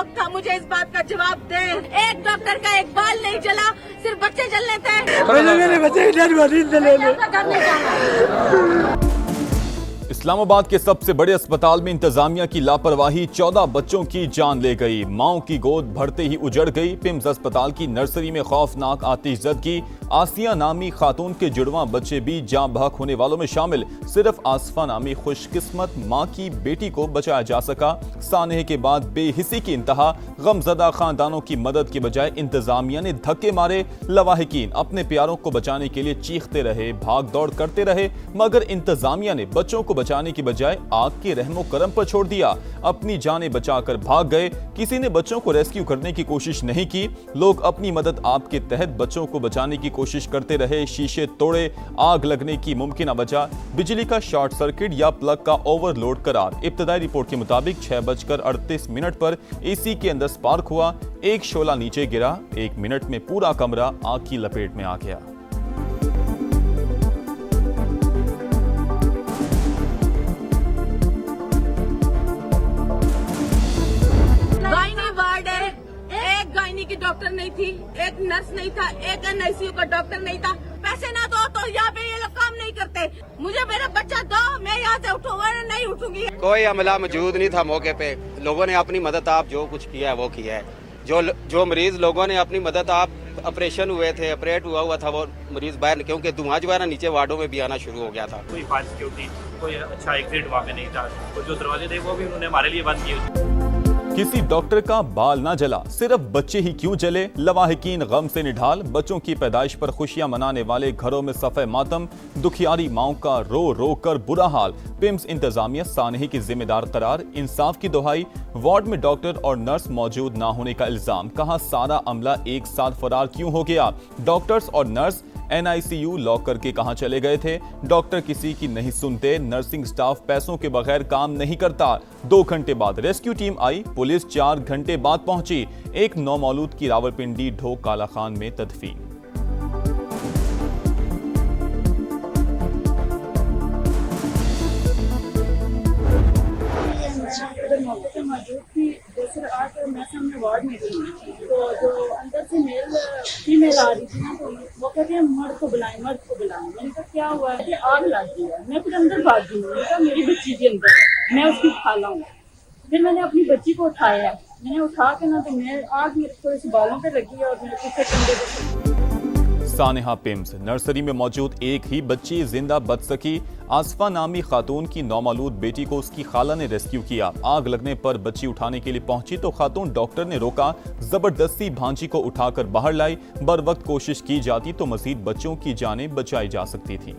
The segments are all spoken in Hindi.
शौक था, मुझे इस बात का जवाब दे। एक डॉक्टर का एक बाल नहीं जला, सिर्फ बच्चे जलने थे। मेरे बच्चे इस्लामाबाद के सबसे बड़े अस्पताल में इंतजामिया की लापरवाही 14 बच्चों की जान ले गई। माओ की गोद भरते ही उजड़ गई। पिम्स अस्पताल की नर्सरी में खौफनाक आतिशज़दगी। आसिया नामी खातून के जुड़वां बच्चे भी जान बहक होने वालों में शामिल। सिर्फ आसफा नामी खुशकिस्मत मां की बेटी को बचाया जा सका। सानहे के बाद बेहिसी की इंतहा। गमजदा खानदानों की मदद के बजाय इंतजामिया ने धक्के मारे। लवाहिकीन अपने प्यारों को बचाने के लिए चीखते रहे, भाग दौड़ करते रहे, मगर इंतजामिया ने बच्चों को बचाने की बजाय आग के रहमो करम पर छोड़ दिया। अपनी जानें बचाकर भाग गए। किसी ने बच्चों को रेस्क्यू करने की कोशिश नहीं की। लोग अपनी मदद आप के तहत बच्चों को बचाने की कोशिश करते रहे। शीशे तोड़े, आग लगने की मुमकिन वजह बिजली का शॉर्ट सर्किट या प्लग का ओवरलोड करार। इब्तदाई रिपोर्ट के मुताबिक 6:38 पर एसी के अंदर स्पार्क हुआ। एक शोला नीचे गिरा। 1 मिनट में पूरा कमरा आग की लपेट में आ गया। की डॉक्टर नहीं थी, एक नर्स नहीं था, एक एनआईसीयू का डॉक्टर नहीं था। पैसे ना दो तो यहाँ पे ये लोग काम नहीं करते। मुझे मेरा बच्चा दो, मैं यहाँ से उठूंगा नहीं उठूंगी। कोई अमला मौजूद नहीं था मौके पे। लोगों ने अपनी मदद आप जो कुछ किया है वो किया है। जो मरीज लोगों ने अपनी मदद आप ऑपरेशन हुए थे, ऑपरेट हुआ था वो मरीज बाहर, क्योंकि धुआं जो है ना नीचे वार्डों में भी आना शुरू हो गया था। कोई फायर सिक्योरिटी, कोई अच्छा एग्जिट वहाँ पे नहीं था। तो जो दरवाजे थे वो भी उन्होंने हमारे लिए बंद किए। किसी डॉक्टर का बाल ना जला, सिर्फ बच्चे ही क्यों जले। लवाहिकीन गम से निढाल। बच्चों की पैदाइश पर खुशियां मनाने वाले घरों में सफ़े मातम। दुखियारी माओं का रो रो कर बुरा हाल। पिम्स इंतजामिया सानही की जिम्मेदार करार। इंसाफ की दुहाई। वार्ड में डॉक्टर और नर्स मौजूद ना होने का इल्जाम। कहा सारा अमला एक साथ फरार क्यों हो गया। डॉक्टर्स और नर्स एनआईसीयू लॉक करके कहां चले गए थे। डॉक्टर किसी की नहीं सुनते। नर्सिंग स्टाफ पैसों के बगैर काम नहीं करता। 2 घंटे बाद रेस्क्यू टीम आई। पुलिस 4 घंटे बाद पहुंची। एक नौमौलूद की रावलपिंडी ढोक काला खान में तदफीन। मौजूद थी। दूसरे आज मैं सामने वार्ड में थी, तो जो अंदर से मेल फीमेल आ रही थी ना, तो वो कहती है मर्द को बुलाएं। मैंने कहा क्या हुआ है? आग लग गई है। मैं फिर अंदर भाग गई। मैंने कहा मेरी बच्ची भी अंदर है, मैं उसकी खाला हूँ। फिर मैंने अपनी बच्ची को उठाया। मैंने उठा के ना, तो मैं आग मेरे को इस बालों पे लगी और मेरे पीछे कंधे पे। सानेहा पिम्स नर्सरी में मौजूद एक ही बच्ची जिंदा बच सकी। आसफा नामी खातून की नौमौलूद बेटी को उसकी खाला ने रेस्क्यू किया। आग लगने पर बच्ची उठाने के लिए पहुंची तो खातून डॉक्टर ने रोका। जबरदस्ती भांजी को उठाकर बाहर लाई। बर वक्त कोशिश की जाती तो मजीद बच्चों की जानें बचाई जा सकती थी।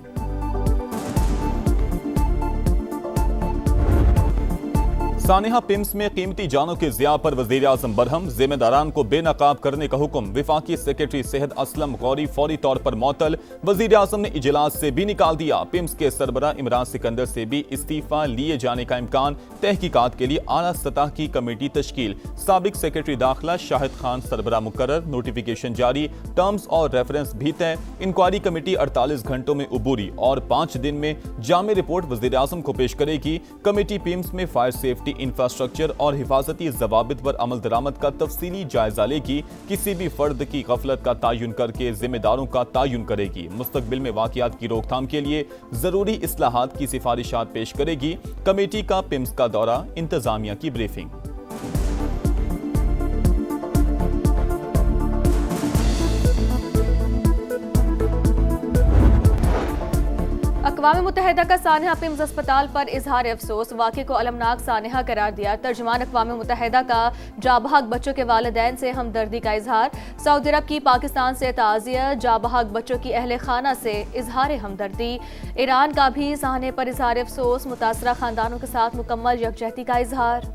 सानेहा पिम्स में कीमती जानों के ज़िया पर वज़ीर-ए-आज़म बरहम। जिम्मेदारान को बेनकाब करने का हुक्म। विफाकी सेक्रेटरी सेहत असलम गौरी फौरी तौर पर मअतल। वज़ीर-ए-आज़म ने इजलास से भी निकाल दिया। पिम्स के सरबराह इमरान सिकंदर से भी इस्तीफा लिए जाने का इम्कान। तहकीकात के लिए आला सतह की कमेटी तश्कील। साबिक सेक्रेटरी दाखिला शाहिद खान सरबराह मुकर्रर। नोटिफिकेशन जारी। टर्म्स और रेफरेंस भी तय। इंक्वायरी कमेटी 48 घंटों में उबूरी और 5 दिन में जामे रिपोर्ट वज़ीर-ए-आज़म को पेश करेगी। कमेटी पिम्स में फायर सेफ्टी, इंफ्रास्ट्रक्चर और हिफाजती जवाबित पर अमल दरामद का तफसीली जायजा लेगी। किसी भी फर्द की गफलत का तयन करके जिम्मेदारों का तयन करेगी। मुस्तकबिल में वाकयात की रोकथाम के लिए जरूरी इस्लाहात की सिफारिशात पेश करेगी। कमेटी का पिम्स का दौरा, इंतजामिया की ब्रीफिंग। अक़वाम मुत्तहिदा का सानेहा पिम्स अस्पताल पर इजहार अफसोस। वाक़े को अलमनाक सानेहा करार दिया। तर्जुमान अक़वाम मुत्तहिदा का जाबहक बच्चों के वालिदैन से हमदर्दी का इजहार। सऊदी अरब की पाकिस्तान से ताज़ियत। जाबहक बच्चों की अहले खाना से इजहार हमदर्दी। ईरान का भी साहने पर इजहार अफसोस। मुतासरा खानदानों के साथ मुकम्मल यकजहती का इजहार।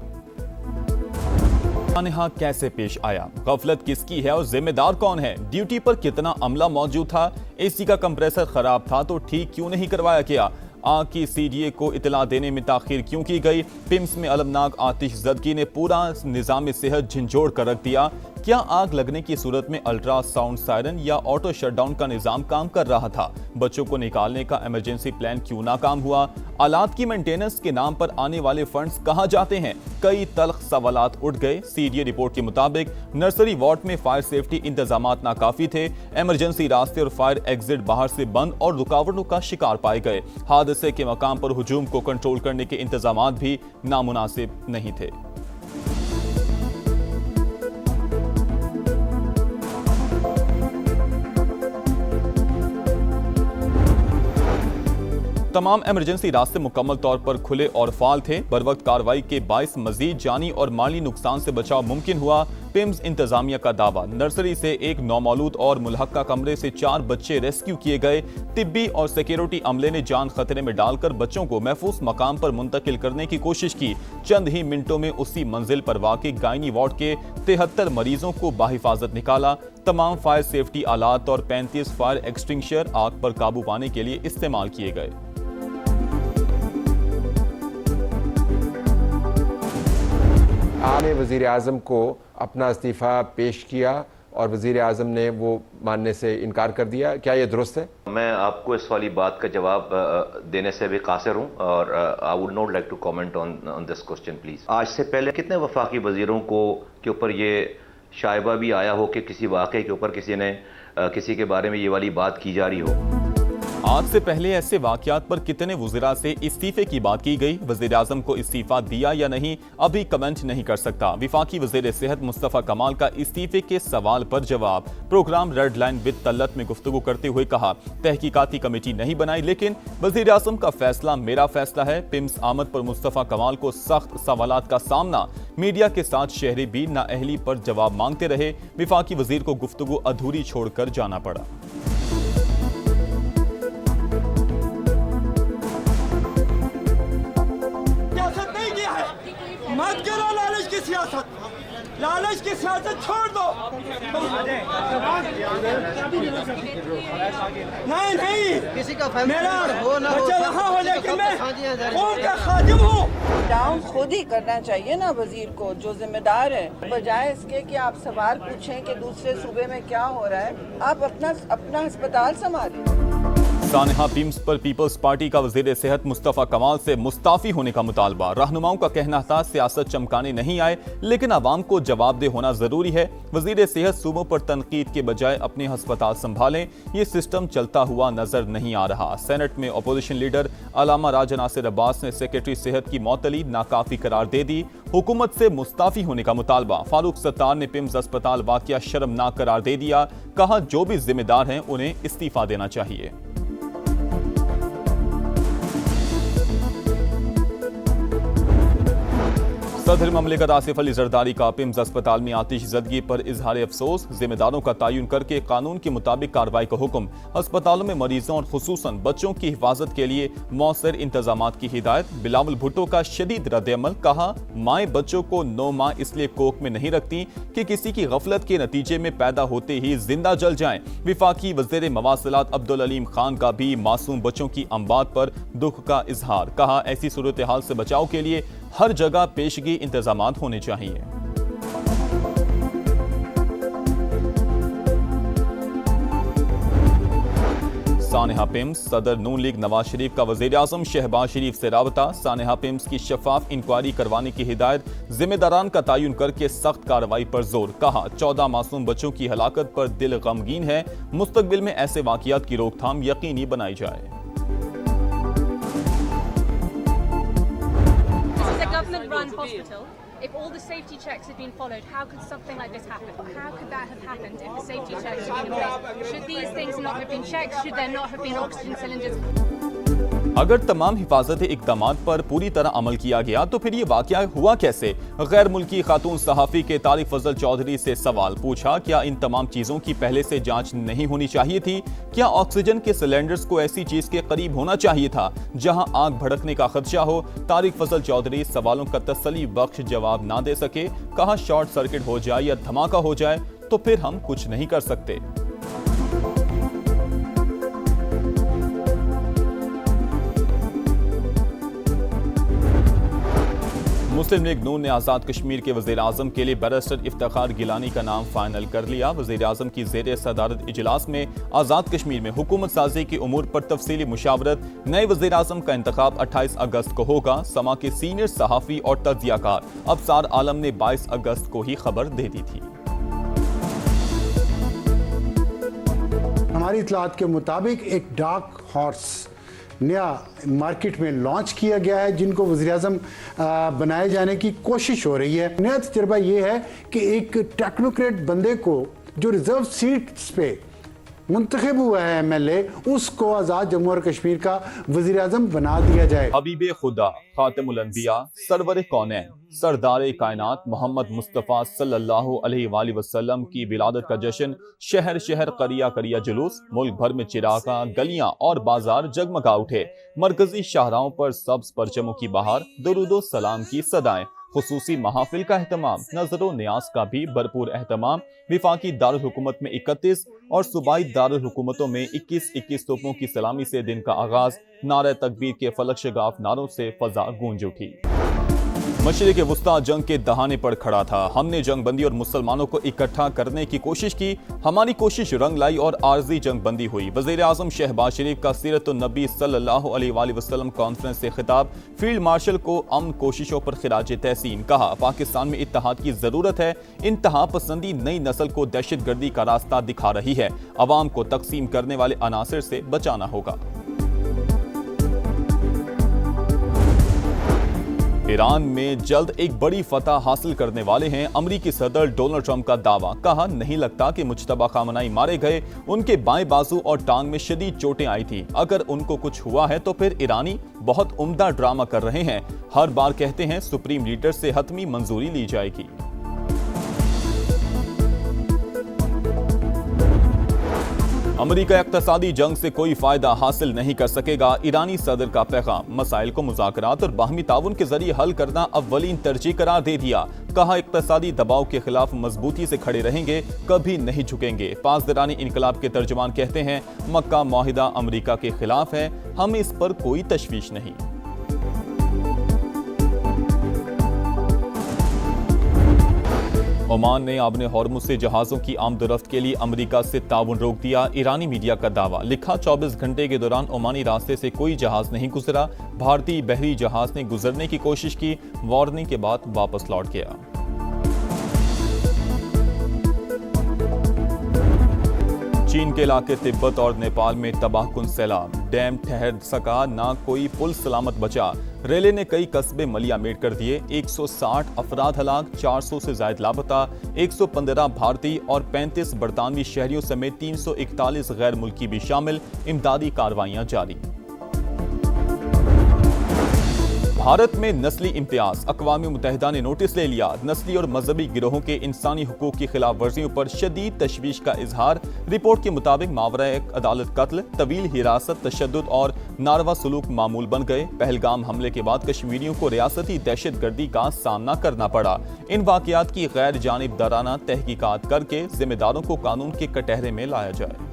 सानेहा कैसे पेश आया, गफलत किसकी है और जिम्मेदार कौन है। ड्यूटी पर कितना अमला मौजूद था। एसी का कंप्रेसर खराब था तो ठीक क्यों नहीं करवाया गया। आग की सीडीए को इतला देने में ताखीर क्यों की गई। पिम्स में अलमनाक आतिशज़दगी ने पूरा निज़ाम सेहत झंझोड़ कर रख दिया। क्या आग लगने की सूरत में अल्ट्रासाउंड सायरन या ऑटो शटडाउन का निजाम काम कर रहा था? बच्चों को निकालने का इमरजेंसी प्लान क्यों नाकाम हुआ? आलात की मेंटेनेंस के नाम पर आने वाले फंड्स कहां जाते हैं? कई तल्ख सवालात उठ गए। सीडीए रिपोर्ट के मुताबिक नर्सरी वार्ड में फायर सेफ्टी इंतजामात नाकाफी थे। इमरजेंसी रास्ते और फायर एग्जिट बाहर से बंद और रुकावटों का शिकार पाए गए। हादसे के मकाम पर हुजूम को कंट्रोल करने के इंतजामात भी नामुनासिब नहीं थे। तमाम इमरजेंसी रास्ते मुकम्मल तौर पर खुले और फाल थे। बरवक्त कार्रवाई के बाइस मजीद जानी और माली नुकसान से बचाव मुमकिन हुआ। पिम्स इंतजामिया का दावा, नर्सरी से एक नौमौलूद और मुल्हक्का कमरे से 4 बच्चे रेस्क्यू किए गए। तिब्बी और सिक्योरिटी अमले ने जान खतरे में डालकर बच्चों को महफूज मकाम पर मुंतकिल करने की कोशिश की। चंद ही मिनटों में उसी मंजिल पर वाक़ई गायनी वार्ड के 73 मरीजों को बाहिफाजत निकाला। तमाम फायर सेफ्टी आलात और 35 फायर एक्सटिंग्विशर आग पर काबू पाने के लिए इस्तेमाल किए गए। आपने वज़ीर आज़म को अपना इस्तीफ़ा पेश किया और वज़ीर आज़म ने वो मानने से इनकार कर दिया, क्या ये दुरुस्त है? मैं आपको इस वाली बात का जवाब देने से भी कासिर हूँ और I would not like to comment on this question please. आज से पहले कितने वफाकी वज़ीरों के ऊपर ये शायबा भी आया हो कि किसी वाक़े के ऊपर किसी के बारे में ये वाली बात की जा रही हो? आज से पहले ऐसे वाकयात पर कितने वज़ीरा से इस्तीफे की बात की गई? वज़ीर आज़म को इस्तीफा दिया या नहीं, अभी कमेंट नहीं कर सकता। विफाकी वज़ीर सेहत मुस्तफ़ा कमाल का इस्तीफे के सवाल पर जवाब। प्रोग्राम रेड लाइन विद तल्लत में गुफ्तगू करते हुए कहा, तहकीकाती कमेटी नहीं बनाई, लेकिन वज़ीर आज़म का फैसला मेरा फैसला है। पिम्स आमद पर मुस्तफ़ा कमाल को सख्त सवालात का सामना। मीडिया के साथ शहरी भी नाअहली पर जवाब मांगते रहे। विफाकी वज़ीर को गुफ्तगू अधूरी छोड़कर जाना पड़ा। मत करो लालच की सियासत, लालच की सियासत छोड़ दो। नहीं किसी का मेरा हो ना बच्चा वहाँ हो, लेकिन मैं कौम का खादिम हूँ। डाउन खुद ही करना चाहिए ना वजीर को, जो जिम्मेदार है, बजाय इसके कि आप सवाल पूछें कि दूसरे सूबे में क्या हो रहा है। आप अपना अस्पताल संभालें। सानेहा पिम्स पर पीपल्स पार्टी का वज़ीर सेहत मुस्तफ़ा कमाल से मुस्ताफ़ी होने का मुतालबा। रहनुमाओं का कहना था सियासत चमकाने नहीं आए, लेकिन आवाम को जवाबदेह होना जरूरी है। वज़ीर सेहत सूबों पर तनकीद के बजाय अपने अस्पताल संभालें, ये सिस्टम चलता हुआ नजर नहीं आ रहा। सेनेट में अपोजिशन लीडर अलामा राजा नासिर अब्बास ने सेक्रेटरी सेहत की मौतली नाकाफी करार दे दी। हुकूमत से मुस्ताफ़ी होने का मुतालबा। फारूक सत्तार ने पिम्स अस्पताल वाक़या शर्मनाक करार दे दिया। कहा, जो भी जिम्मेदार हैं उन्हें इस्तीफा देना चाहिए। सदर ममलिकत आसिफ अली जरदारी का पिम्स अस्पताल में आतिशज़दगी पर इजहार अफसोस। जिम्मेदारों का तयन करके कानून के मुताबिक कार्रवाई का हुक्म। अस्पतालों में मरीजों और खुसूसन बच्चों की हिफाजत के लिए मौसर इंतजामात की हिदायत। बिलावल भुट्टो का शदीद रद्द-ए-अमल। कहा, माएँ बच्चों को 9 माह इसलिए कोख में नहीं रखती कि किसी की गफलत के नतीजे में पैदा होते ही जिंदा जल जाएं। विफाकी वज़ीर मवासिलात अब्दुल अलीम खान का भी मासूम बच्चों की अमवात पर दुख का इजहार। कहा, ऐसी सूरत हाल से बचाव के लिए हर जगह पेशगी इंतजामात होने चाहिए। सानेहा पिम्स। सदर नून लीग नवाज शरीफ का वज़ीर आज़म शहबाज शरीफ से राबता। सानेहा पिम्स की शफाफ इंक्वायरी करवाने की हिदायत। जिम्मेदारान का तयन करके सख्त कार्रवाई पर जोर। कहा, 14 मासूम बच्चों की हलाकत पर दिल गमगीन है। मुस्तकबिल में ऐसे वाक़ियात की रोकथाम यकीनी बनाई जाए। Run hospital. If all the safety checks had been followed, how could something like this happen? How could that have happened if the safety checks had been in place? Should these things not have been checked? Should there not have been oxygen cylinders? अगर तमाम हिफाजती इक़दामात पर पूरी तरह अमल किया गया तो फिर ये वाक़या हुआ कैसे? गैर मुल्की खातून सहाफ़ी के तारिक फजल चौधरी से सवाल पूछा, क्या इन तमाम चीज़ों की पहले से जांच नहीं होनी चाहिए थी? क्या ऑक्सीजन के सिलेंडर्स को ऐसी चीज़ के करीब होना चाहिए था जहां आग भड़कने का खदशा हो? तारिक फजल चौधरी सवालों का तसल्ली बख्श जवाब ना दे सके। कहा, शॉर्ट सर्किट हो जाए या धमाका हो जाए तो फिर हम कुछ नहीं कर सकते। मुस्लिम लीग नून ने आज़ाद कश्मीर के वज़ीर आज़म के लिए बैरिस्टर इफ्तिखार गिलानी का नाम फाइनल कर लिया। वज़ीर आज़म की ज़ेर सदारत इजलास में आज़ाद कश्मीर में हुकूमत साजी की उमूर पर तफसीली मुशावरत। नए वज़ीर आज़म का इंतखाब 28 अगस्त को होगा। समा के सीनियर सहाफ़ी और तज्ज़ियाकार अबसार आलम ने 22 अगस्त को ही खबर दे दी थी। हमारी इतलात के मुताबिक एक डार्क हॉर्स नया मार्केट में लॉन्च किया गया है, जिनको वज़ीर आज़म बनाए जाने की कोशिश हो रही है। नया तजर्बा ये है कि एक टेक्नोक्रेट बंदे को जो रिजर्व सीट्स पे मुंतखब हुआ है MLA, उसको आज़ाद जम्मू और कश्मीर का वज़ीर आज़म बना दिया जाए। हबीबे खुदा खातिमुल अंबिया सरवर कौनैन सरदार कायनात मोहम्मद मुस्तफ़ा सल्लल्लाहु अलैहि वसल्लम की विलादत का जश्न, शहर शहर करिया करिया जुलूस, मुल्क भर में चिरागा गलियां और बाजार जगमगा उठे। मरकजी शाहराहों पर सब्ज परचमों की बहार, दुरूदो सलाम की सदाएं, खुसूसी महाफिल का एहतमाम, नजरो न्यास का भी भरपूर एहतमाम। विफाकी दारुल हुकूमत में 31 और सूबाई दारुल हुकूमतों में 21 तोपों की सलामी से दिन का आगाज। नारे तकबीर के फलक शगाफ नारों से फजा गूंज उठी। मशरिक़ वुस्ता जंग के दहाने पर खड़ा था। हमने जंग बंदी और मुसलमानों को इकट्ठा करने की कोशिश की। हमारी कोशिश रंग लाई और आर्जी जंग बंदी हुई। वज़ीर आज़म शहबाज शरीफ का सीरतुन नबी सल्लल्लाहु अलैहि वसल्लम कॉन्फ्रेंस से खिताब। फील्ड मार्शल को अमन कोशिशों पर खिराज तहसीन। कहा, पाकिस्तान में इत्तेहाद की जरूरत है। इंतहा पसंदी नई नस्ल को दहशतगर्दी का रास्ता दिखा रही है। अवाम को तकसीम करने वाले अनासर से बचाना होगा। ईरान में जल्द एक बड़ी फतह हासिल करने वाले हैं अमरीकी सदर डोनाल्ड ट्रंप का दावा। कहा, नहीं लगता कि मुज्तबा खामनाई मारे गए। उनके बाएं बाजू और टांग में शदीद चोटें आई थी। अगर उनको कुछ हुआ है तो फिर ईरानी बहुत उम्दा ड्रामा कर रहे हैं। हर बार कहते हैं सुप्रीम लीडर से हतमी मंजूरी ली जाएगी। अमेरिका इक्तसादी जंग से कोई फायदा हासिल नहीं कर सकेगा। ईरानी सदर का पैगाम। मसाइल को मुज़ाकरात और बाहमी ताउन के जरिए हल करना अव्वलीन तरजीह करार दे दिया। कहा, इक्तसादी दबाव के खिलाफ मजबूती से खड़े रहेंगे, कभी नहीं झुकेंगे। पासदारानी इनकलाब के तर्जुमान कहते हैं, मक्का मुआहिदा अमेरिका के खिलाफ है, हमें इस पर कोई तशवीश नहीं। ओमान ने आबने हॉर्मुज से जहाजों की आमदरफ्त के लिए अमेरिका से ताउन रोक दिया। ईरानी मीडिया का दावा। लिखा, 24 घंटे के दौरान ओमानी रास्ते से कोई जहाज नहीं गुजरा। भारतीय बहरी जहाज ने गुजरने की कोशिश की, वार्निंग के बाद वापस लौट गया। चीन के इलाके तिब्बत और नेपाल में तबाहकुन सैलाब। डैम ठहर सका, ना कोई पुल सलामत बचा। रेले ने कई कस्बे मलियामेट कर दिए। 160 अफराद हलाक, 400 से ज्यादा लापता। 115 भारतीय और 35 बरतानवी शहरियों समेत 341 गैर मुल्की भी शामिल। इमदादी कार्रवाइयां जारी। भारत में नस्ली इम्तियाज। अक़वाम मुत्तहिदा ने नोटिस ले लिया। नस्ली और मजहबी गिरोहों के इंसानी हुकूक की खिलाफ वर्जियों पर शदीद तशवीश का इजहार। रिपोर्ट के मुताबिक मावरा अदालत कत्ल, तवील हिरासत, तशद्दुद और नारवा सलूक मामूल बन गए। पहलगाम हमले के बाद कश्मीरियों को रियासती दहशतगर्दी का सामना करना पड़ा। इन वाक़यात की गैर जानिबदाराना तहकीकात करके जिम्मेदारों को कानून के कटहरे में लाया जाए।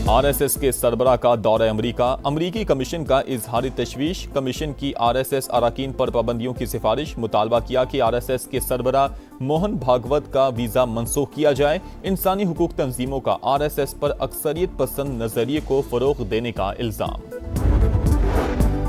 RSS के सरबराह का दौरा अमरीका। अमरीकी कमीशन का इजहारी तशवीश। कमीशन की RSS अराकीन पर पाबंदियों की सिफारिश। मुतालबा किया कि RSS के सरबराह मोहन भागवत का वीज़ा मनसूख किया जाए। इंसानी हुकूक तंजीमों का RSS पर अक्सरियत पसंद नजरिए को फरोग देने का इल्जाम।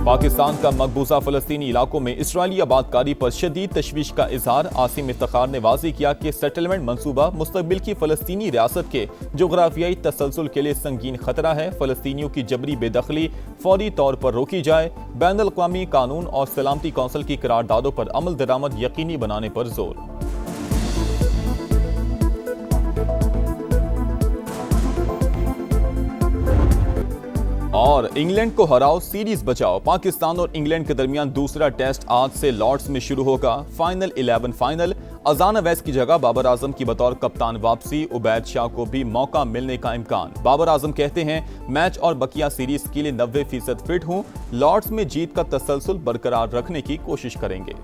पाकिस्तान का मकबूजा फ़लस्तीनी इलाकों में इसराइली आबादकारी पर शदीद तशवीश का इजहार। आसिम इफ्तिखार ने वाज़ेह किया कि सेटलमेंट मंसूबा मुस्तक़बिल की फ़लस्तीनी रियासत के जोग्राफियाई तसलसल के लिए संगीन खतरा है। फ़लस्तीनियों की जबरी बेदखली फौरी तौर पर रोकी जाए। बैनुल-अक़वामी कानून और सलामती कौंसिल की करारदादों पर अमल दरामद यकीनी बनाने पर जोर। और इंग्लैंड को हराओ, सीरीज बचाओ। पाकिस्तान और इंग्लैंड के दरमियान दूसरा टेस्ट आज से लॉर्ड्स में शुरू होगा। Final 11 final. अजान अवैस की जगह बाबर आजम की बतौर कप्तान वापसी। उबैद शाह को भी मौका मिलने का इम्कान। बाबर आजम कहते हैं, मैच और बकिया सीरीज के लिए 90% फिट हूं। लॉर्ड्स में जीत का तसलसल बरकरार रखने की कोशिश करेंगे।